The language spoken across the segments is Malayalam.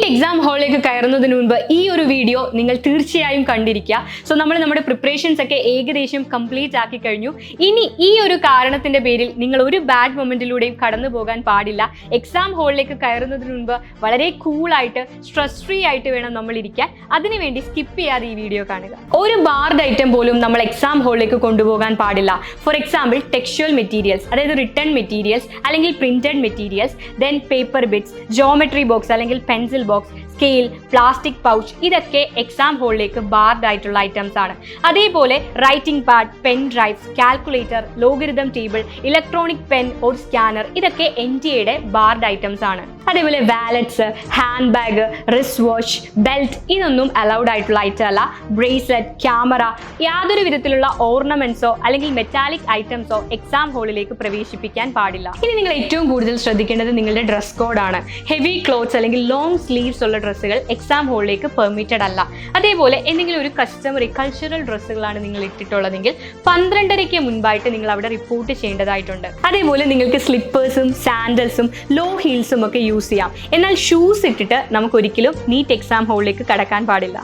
എക്സാം ഹാളിലേക്ക് കയറുന്നതിന് മുൻപ് ഈ ഒരു വീഡിയോ നിങ്ങൾ തീർച്ചയായും കണ്ടിരിക്കുക. സോ നമ്മൾ നമ്മുടെ പ്രിപ്പറേഷൻസ് ഒക്കെ ഏകദേശം കംപ്ലീറ്റ് ആക്കി കഴിഞ്ഞു. ഇനി ഈ ഒരു കാരണത്തിന്റെ പേരിൽ നിങ്ങൾ ഒരു ബാഡ് മൊമെന്റിലൂടെയും കടന്നു പോകാൻ പാടില്ല. എക്സാം ഹാളിലേക്ക് കയറുന്നതിന് മുൻപ് വളരെ കൂളായിട്ട് സ്ട്രെസ് ഫ്രീ ആയിട്ട് വേണം നമ്മൾ ഇരിക്കാൻ. അതിനുവേണ്ടി സ്കിപ്പ് ചെയ്യാതെ ഈ വീഡിയോ കാണുക. ഒരു ബാർഡ് ഐറ്റം പോലും നമ്മൾ എക്സാം ഹാളിലേക്ക് കൊണ്ടുപോകാൻ പാടില്ല. ഫോർ എക്സാമ്പിൾ ടെക്സ്ച്വൽ മെറ്റീരിയൽസ്, അതായത് റിട്ടൺ മെറ്റീരിയൽസ് അല്ലെങ്കിൽ printed materials, then paper bits, geometry box അല്ലെങ്കിൽ pencil box, scale, plastic pouch, ഇതൊക്കെ എക്സാം ഹോളിലേക്ക് ബാർഡ് ആയിട്ടുള്ള ഐറ്റംസ് ആണ്. അതേപോലെ writing pad, pen drives, calculator, logarithm table, electronic pen or scanner, ഇതൊക്കെ NTA ബാർഡ് ഐറ്റംസ് ആണ്. അതേപോലെ wallets, hand bag, wrist watch, belt, ഇതൊന്നും അലൗഡ് ആയിട്ടുള്ള ഐറ്റം അല്ല. ബ്രേസ്ലെറ്റ്, ക്യാമറ, യാതൊരു വിധത്തിലുള്ള ഓർണമെന്റ്സോ അല്ലെങ്കിൽ മെറ്റാലിക് ഐറ്റംസോ എക്സാം ഹോളിലേക്ക് പ്രവേശിപ്പിക്കാൻ പാടില്ല. ഇനി നിങ്ങൾ ഏറ്റവും കൂടുതൽ ശ്രദ്ധിക്കേണ്ടത് നിങ്ങളുടെ ഡ്രസ് കോഡാണ്. ഹെവി ക്ലോത്ത്സ് അല്ലെങ്കിൽ ലോങ് സ്ലീവ്സ് ഉള്ള ഡ്രസ്സുകൾ എക്സാം ഹോളിലേക്ക് പെർമിറ്റഡ് അല്ല. അതേപോലെ എന്തെങ്കിലും ഒരു കസ്റ്റമറി കൾച്ചറൽ ഡ്രസ്സുകളാണ് നിങ്ങൾ ഇട്ടിട്ടുള്ളതെങ്കിൽ 12:30 മുൻപായിട്ട് നിങ്ങൾ അവിടെ റിപ്പോർട്ട് ചെയ്യേണ്ടതായിട്ടുണ്ട്. അതേപോലെ നിങ്ങൾക്ക് സ്ലിപ്പേഴ്സും സാൻഡൽസും ലോ ഹീൽസും ഒക്കെ യൂസ് ചെയ്യാം. എന്നാൽ ഷൂസ് ഇട്ടിട്ട് നമുക്ക് ഒരിക്കലും നീറ്റ് എക്സാം ഹോളിലേക്ക് കടക്കാൻ പാടില്ല.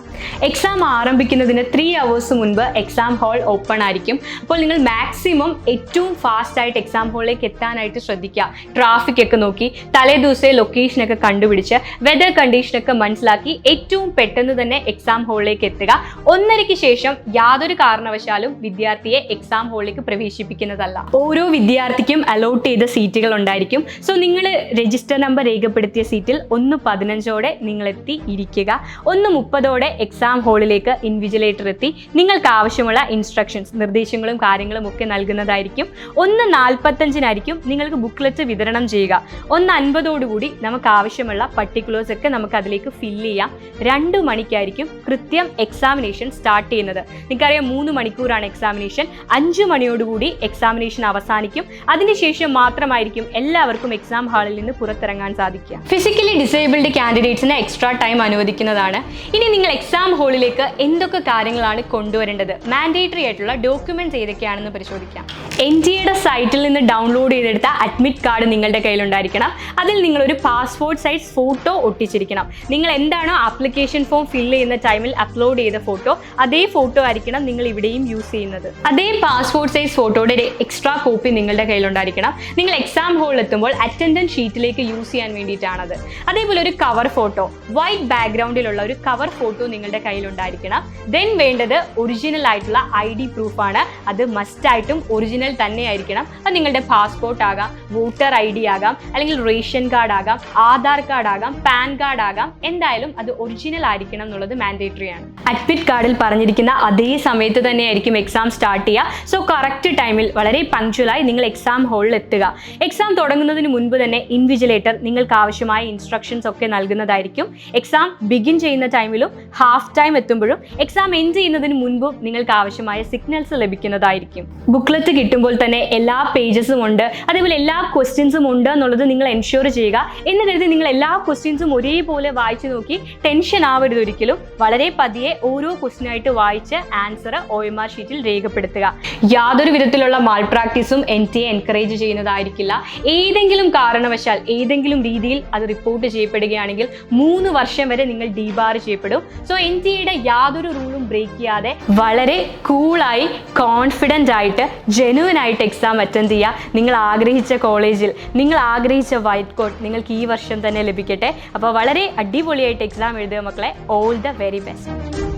എക്സാം ആരംഭിക്കുന്നതിന് 3 hours മുൻപ് എക്സാം ഹാൾ ഓപ്പൺ ആയിരിക്കും. അപ്പോൾ നിങ്ങൾ മാക്സിമം ഏറ്റവും ഫാസ്റ്റ് ആയിട്ട് എക്സാം ഹാളിലേക്ക് എത്താനായിട്ട് ശ്രദ്ധിക്കുക. ട്രാഫിക് ഒക്കെ നോക്കി തലേദിവസത്തെ ലൊക്കേഷനൊക്കെ കണ്ടുപിടിച്ച് വെതർ കണ്ടീഷനൊക്കെ മനസ്സിലാക്കി ഏറ്റവും പെട്ടെന്ന് തന്നെ എക്സാം ഹാളിലേക്ക് എത്തുക. 1:30 ശേഷം യാതൊരു കാരണവശാലും വിദ്യാർത്ഥിയെ എക്സാം ഹാളിലേക്ക് പ്രവേശിപ്പിക്കുന്നതല്ല. ഓരോ വിദ്യാർത്ഥിക്കും അലോട്ട് ചെയ്ത സീറ്റുകൾ ഉണ്ടായിരിക്കും. സോ നിങ്ങൾ രജിസ്റ്റർ നമ്പർ രേഖപ്പെടുത്തിയ സീറ്റിൽ 1:15 നിങ്ങൾ എത്തി ഇരിക്കുക. 1:30 എക്സാം ഹാളിലേക്ക് ഇൻവിജിലേറ്റർ എത്തി നിങ്ങൾക്ക് ആവശ്യമുള്ള ഇൻസ്ട്രക്ഷൻസ്, നിർദ്ദേശങ്ങളും കാര്യങ്ങളും ഒക്കെ നൽകുന്നതായിരിക്കും. 1:45 നിങ്ങൾക്ക് ബുക്ക്ലെറ്റ് വിതരണം ചെയ്യുക. 1:50 നമുക്ക് ആവശ്യമുള്ള പർട്ടിക്കുലേഴ്സ് ഒക്കെ നമുക്ക് അതിലേക്ക് ഫില്ല് ചെയ്യാം. 2 മണിക്കായിരിക്കും കൃത്യം എക്സാമിനേഷൻ സ്റ്റാർട്ട് ചെയ്യുന്നത്. നിങ്ങൾക്കറിയാം 3 മണിക്കൂറാണ് എക്സാമിനേഷൻ. 5 മണിയോടുകൂടി എക്സാമിനേഷൻ അവസാനിക്കും. അതിനുശേഷം മാത്രമായിരിക്കും എല്ലാവർക്കും എക്സാം ഹാളിൽ നിന്ന് പുറത്തിറങ്ങാൻ സാധിക്കുക. ഫിസിക്കലി ഡിസേബിൾഡ് കാൻഡിഡേറ്റ്സിന് എക്സ്ട്രാ ടൈം അനുവദിക്കുന്നതാണ്. ഇനി നിങ്ങൾ എക്സാം ഹാളിലേക്ക് എന്തൊക്കെ കാര്യങ്ങളാണ് കൊണ്ടുവരേണ്ടത്, മാൻഡേറ്ററി ആയിട്ടുള്ള ഡോക്യുമെന്റ്സ് ഏതൊക്കെയാണെന്ന് പരിശോധിക്കാം. NTA സൈറ്റിൽ നിന്ന് ഡൗൺലോഡ് ചെയ്തെടുത്ത അഡ്മിറ്റ് കാർഡ് നിങ്ങളുടെ കയ്യിലുണ്ടായിരിക്കണം. അതിൽ നിങ്ങളൊരു പാസ്പോർട്ട് സൈസ് ഫോട്ടോ ഒട്ടിച്ചിരിക്കണം. നിങ്ങൾ എന്താണോ ആപ്ലിക്കേഷൻ ഫോം ഫില്ല് ചെയ്യുന്ന ടൈമിൽ അപ്ലോഡ് ചെയ്ത ഫോട്ടോ, അതേ ഫോട്ടോ ആയിരിക്കണം നിങ്ങൾ ഇവിടെയും യൂസ് ചെയ്യുന്നത്. അതേ പാസ്പോർട്ട് സൈസ് ഫോട്ടോയുടെ ഒരു എക്സ്ട്രാ കോപ്പി നിങ്ങളുടെ കയ്യിലുണ്ടായിരിക്കണം. നിങ്ങൾ എക്സാം ഹാളിൽ എത്തുമ്പോൾ അറ്റൻഡൻസ് ഷീറ്റിലേക്ക് യൂസ് ചെയ്യാൻ വേണ്ടിയിട്ടാണത്. അതേപോലെ ഒരു കവർ ഫോട്ടോ, വൈറ്റ് ബാക്ക്ഗ്രൗണ്ടിലുള്ള ഒരു കവർ ഫോട്ടോ നിങ്ങളുടെ കയ്യിലുണ്ടായിരിക്കണം. ദെൻ വേണ്ടത് ഒറിജിനൽ ആയിട്ടുള്ള ID പ്രൂഫാണ്. അത് മസ്റ്റ് ആയിട്ടും ഒറിജിനൽ തന്നെ ആയിരിക്കണം. അത് നിങ്ങളുടെ പാസ്പോർട്ട് ആകാം, വോട്ടർ ID ആകാം, അല്ലെങ്കിൽ റേഷൻ കാർഡ് ആകാം, ആധാർ കാർഡ് ആകാം, പാൻ കാർഡ് ആകാം. എന്തായാലും അത് ഒറിജിനൽ ആയിരിക്കണം എന്നുള്ളത് മാൻഡേറ്ററി ആണ്. അഡ്മിറ്റ് കാർഡിൽ പറഞ്ഞിരിക്കുന്ന അതേ സമയത്ത് തന്നെയായിരിക്കും എക്സാം സ്റ്റാർട്ട് ചെയ്യുക. സോ കറക്റ്റ് ടൈമിൽ വളരെ പങ്ക്ച്വലായി നിങ്ങൾ എക്സാം ഹാളിൽ എത്തുക. എക്സാം തുടങ്ങുന്നതിന് മുൻപ് തന്നെ ഇൻവിജിലേറ്റർ നിങ്ങൾക്ക് ആവശ്യമായ ഇൻസ്ട്രക്ഷൻസ് ഒക്കെ നൽകുന്നതായിരിക്കും. എക്സാം ബിഗിൻ ചെയ്യുന്ന ടൈമിലും ഹാഫ് ടൈം എത്തുമ്പോഴും എക്സാം എൻഡ് ചെയ്യുന്നതിന് മുൻപും നിങ്ങൾക്ക് ആവശ്യമായ സിഗ്നൽസ് ലഭിക്കുന്നതായിരിക്കും. ബുക്ക്ലെറ്റ് കിട്ടുമ്പോൾ തന്നെ എല്ലാ പേജസും ഉണ്ട്, അതേപോലെ എല്ലാ ക്വസ്റ്റ്യൻസും ഉണ്ട് എന്നുള്ളത് നിങ്ങൾ എൻഷുർ ചെയ്യുക. എന്ന് കരുതി നിങ്ങൾ എല്ലാ ക്വസ്റ്റ്യൻസും ഒരേപോലെ വായിച്ചു നോക്കി ടെൻഷൻ ആവരുത് ഒരിക്കലും. വളരെ പതിയെ ഓരോ ക്വസ്റ്റ്യനായിട്ട് വായിച്ച് ആൻസർ OMR ഷീറ്റിൽ രേഖപ്പെടുത്തുക. യാതൊരു വിധത്തിലുള്ള മാൾ പ്രാക്ടീസും NTA എൻകറേജ് ചെയ്യുന്നതായിരിക്കില്ല. ഏതെങ്കിലും കാരണവശാൽ ഏതെങ്കിലും രീതിയിൽ അത് റിപ്പോർട്ട് ചെയ്യപ്പെടുകയാണെങ്കിൽ 3 വർഷം വരെ നിങ്ങൾ ഡീബാർ ചെയ്യപ്പെടും. സോ NTA യാതൊരു റൂളും ബ്രേക്ക് ചെയ്യാതെ വളരെ കൂളായി കോൺഫിഡൻ്റ് ആയിട്ട് ജെനുവൻ ആയിട്ട് എക്സാം അറ്റൻഡ് ചെയ്യുക. നിങ്ങൾ ആഗ്രഹിച്ച കോളേജിൽ നിങ്ങൾ ആഗ്രഹിച്ച വൈറ്റ് കോട്ട് നിങ്ങൾക്ക് ഈ വർഷം തന്നെ ലഭിക്കട്ടെ. അപ്പോൾ വളരെ അടിപൊളിയായിട്ട് എക്സാം എഴുതുക മക്കളെ. All the very best.